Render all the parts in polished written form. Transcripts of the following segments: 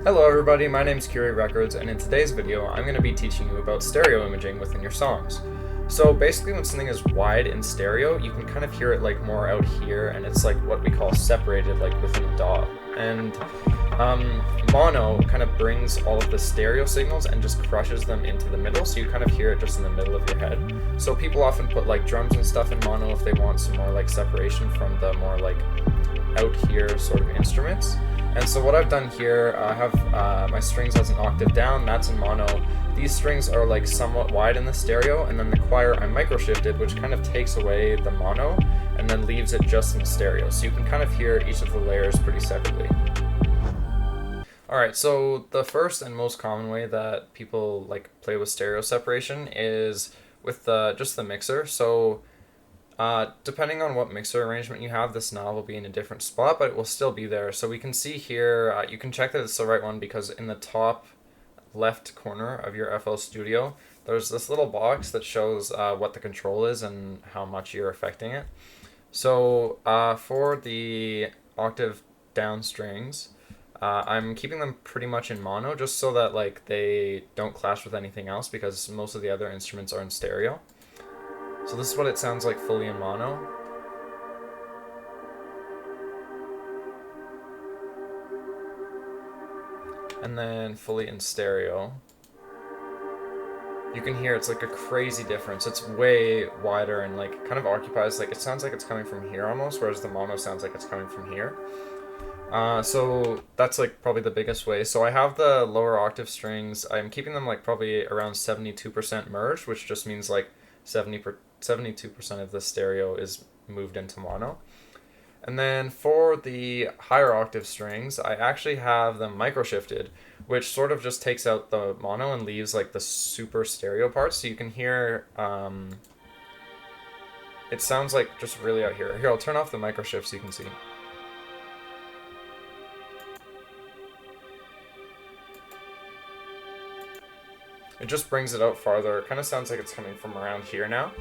Hello everybody, my name is Kiri Records, and in today's video I'm going to be teaching you about stereo imaging within your songs. So basically when something is wide in stereo, you can kind of hear it like more out here, and it's like what we call separated, like within a DAW. And mono kind of brings all of the stereo signals and just crushes them into the middle, so you kind of hear it just in the middle of your head. So people often put like drums and stuff in mono if they want some more like separation from the more like out here sort of instruments. And so what I've done here, I have my strings as an octave down, that's in mono. These strings are like somewhat wide in the stereo, and then the choir I micro shifted, which kind of takes away the mono and then leaves it just in stereo. So you can kind of hear each of the layers pretty separately. Alright, so the first and most common way that people like play with stereo separation is with just the mixer. So depending on what mixer arrangement you have, this knob will be in a different spot, but it will still be there. So we can see here, you can check that it's the right one because in the top left corner of your FL Studio, there's this little box that shows what the control is and how much you're affecting it. So for the octave down strings, I'm keeping them pretty much in mono just so that like they don't clash with anything else because most of the other instruments are in stereo. So this is what it sounds like fully in mono. And then fully in stereo. You can hear it's like a crazy difference. It's way wider and like kind of occupies, like it sounds like it's coming from here almost, whereas the mono sounds like it's coming from here. So that's like probably the biggest way. So I have the lower octave strings. I'm keeping them like probably around 72% merged, which just means like 72% of the stereo is moved into mono. And then for the higher octave strings, I actually have them micro shifted, which sort of just takes out the mono and leaves like the super stereo parts. So you can hear, it sounds like just really out here. Here, I'll turn off the micro shift so you can see. It just brings it out farther. It kind of sounds like it's coming from around here now.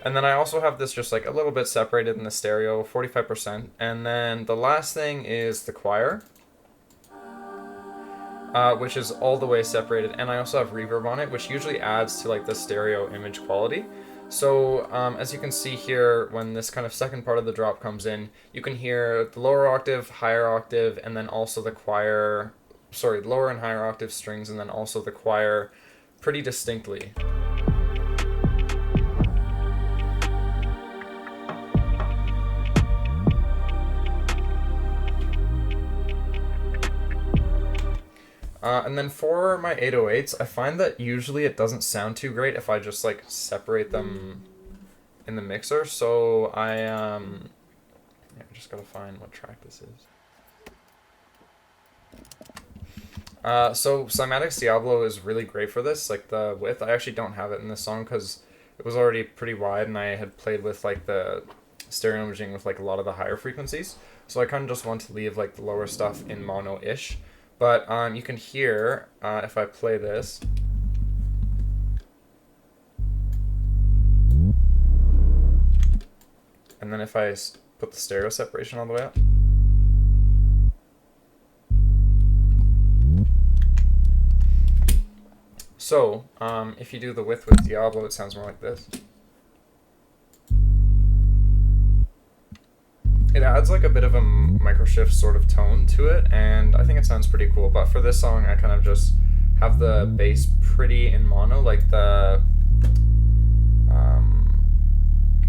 And then I also have this just like a little bit separated in the stereo, 45%. And then the last thing is the choir, which is all the way separated. And I also have reverb on it, which usually adds to like the stereo image quality. So as you can see here, when this kind of second part of the drop comes in, you can hear the lower octave, higher octave, and then also the choir, sorry, lower and higher octave strings, and then also the choir pretty distinctly. And then for my 808s, I find that usually it doesn't sound too great if I just like separate them in the mixer. So I just gotta find what track this is. So Cymatics Diablo is really great for this, like the width. I actually don't have it in this song because it was already pretty wide and I had played with like the stereo imaging with like a lot of the higher frequencies. So I kind of just want to leave like the lower stuff in mono-ish. But you can hear, if I play this, and then if I put the stereo separation all the way up, so if you do the width with Diablo, it sounds more like this. It adds like a bit of a microshift sort of tone to it, and I think it sounds pretty cool. But for this song, I kind of just have the bass pretty in mono, like the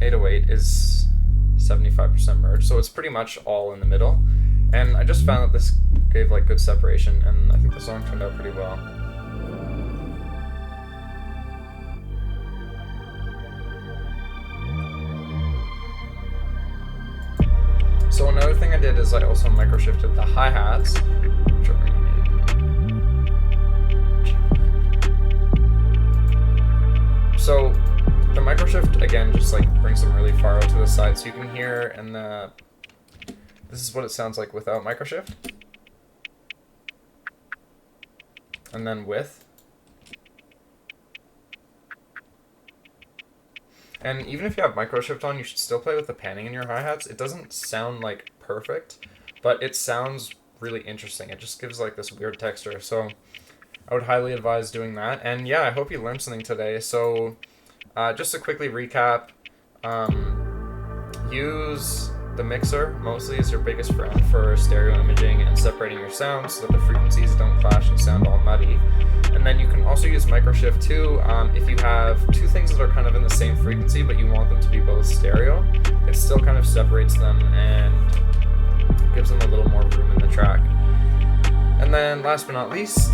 808 is 75% merged, so it's pretty much all in the middle. And I just found that this gave like good separation, and I think the song turned out pretty well. So another thing I did is I also micro shifted the hi-hats, which are so the micro shift again just like brings them really far out to the side, so you can hear, and this is what it sounds like without micro shift, and then with. And even if you have microshift on, you should still play with the panning in your hi-hats. It doesn't sound like perfect, but it sounds really interesting. It just gives like this weird texture. So I would highly advise doing that. And yeah, I hope you learned something today. So just to quickly recap, use the mixer mostly as your biggest friend for stereo imaging and separating your sounds so that the frequencies don't clash and sound all muddy. And then you can also use microshift too if you have two things that are kind of in the same frequency but you want them to be both stereo. It still kind of separates them and gives them a little more room in the track. And then last but not least,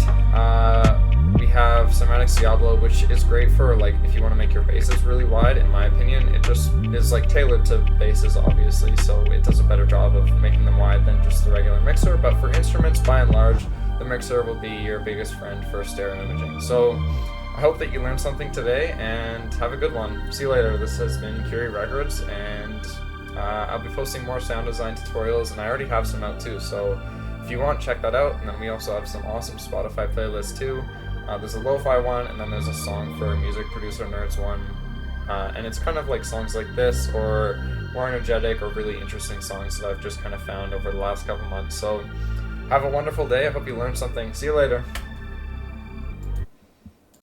we have Cymatics Diablo, which is great for like if you want to make your basses really wide. In my opinion, it just is like tailored to basses obviously, so it does a better job of making them wide than just the regular mixer. But for instruments, by and large, the mixer will be your biggest friend for stereo imaging. So I hope that you learned something today and have a good one. See you later. This has been Kiri Records, and I'll be posting more sound design tutorials, and I already have some out too, so if you want, check that out. And then we also have some awesome Spotify playlists too. There's a lo-fi one, and then there's a song for music producer nerds one, and it's kind of like songs like this or more energetic or really interesting songs that I've just kind of found over the last couple months. So have a wonderful day. I hope you learned something. See you later.